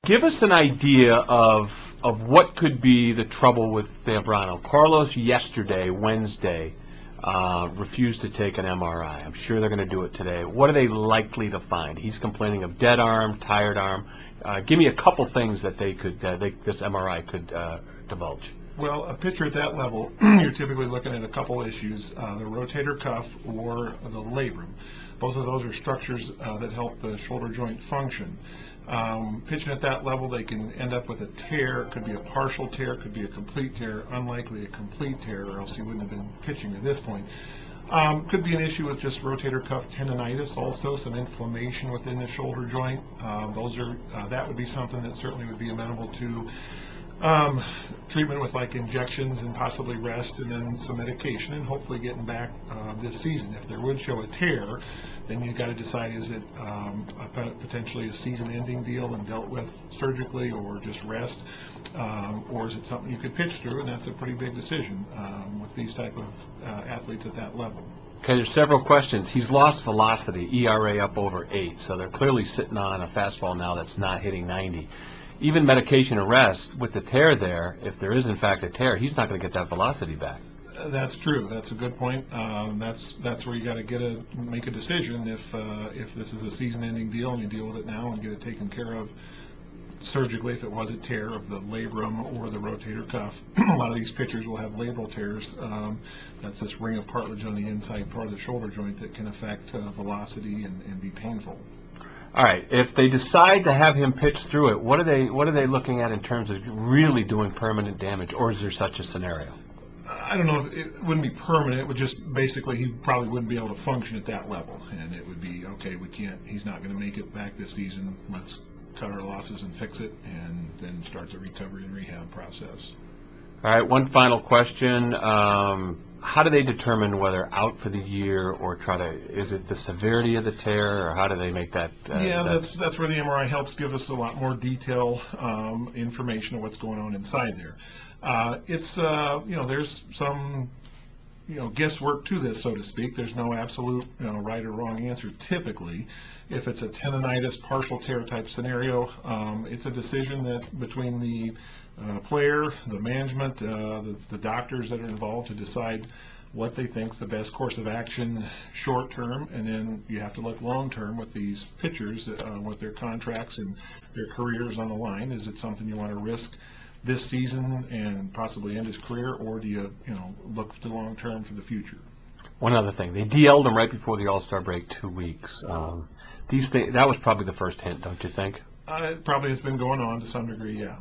Give us an idea of what could be the trouble with Zambrano. Carlos yesterday, Wednesday, refused to take an MRI. I'm sure they're going to do it today. What are they likely to find? He's complaining of dead arm, tired arm. Give me a couple things that they could, this MRI could divulge. Well, a pitcher at that level, you're typically looking at a couple issues, the rotator cuff or the labrum. Both of those are structures that help the shoulder joint function. Pitching at that level, they can end up with a tear. It could be a partial tear, it could be a complete tear, unlikely a complete tear, or else he wouldn't have been pitching at this point. Could be an issue with just rotator cuff tendonitis, also some inflammation within the shoulder joint. That would be something that certainly would be amenable to treatment with like injections and possibly rest and then some medication and hopefully getting back this season. If there would show a tear, then you've got to decide, is it potentially a season-ending deal and dealt with surgically or just rest, or is it something you could pitch through, and that's a pretty big decision with these type of athletes at that level. Okay, there's several questions. He's lost velocity, ERA up over 8, so they're clearly sitting on a fastball now that's not hitting 90. Even medication arrest with the tear there, if there is in fact a tear, he's not going to get that velocity back. That's true. That's a good point. That's where you got to make a decision if this is a season-ending deal and you deal with it now and get it taken care of surgically if it was a tear of the labrum or the rotator cuff. A lot of these pitchers will have labral tears. That's this ring of cartilage on the inside part of the shoulder joint that can affect velocity and be painful. All right. If they decide to have him pitch through it, what are they looking at in terms of really doing permanent damage, or is there such a scenario? I don't know. It wouldn't be permanent. It would just basically he probably wouldn't be able to function at that level, and it would be okay. We can't. He's not going to make it back this season. Let's cut our losses and fix it, and then start the recovery and rehab process. All right. One final question. How do they determine whether out for the year or is it the severity of the tear, or how do they make that? That's where the MRI helps give us a lot more detail information of what's going on inside there. There's some guesswork to this, so to speak. There's no absolute right or wrong answer. Typically, if it's a tendonitis, partial tear type scenario, it's a decision that between the player, the management, the doctors that are involved to decide what they think is the best course of action short term, and then you have to look long term with these pitchers with their contracts and their careers on the line. Is it something you want to risk this season and possibly end his career, or do you look to long term for the future? One other thing, they DL'd him right before the All-Star break 2 weeks. That was probably the first hint, don't you think? It probably has been going on to some degree, yeah.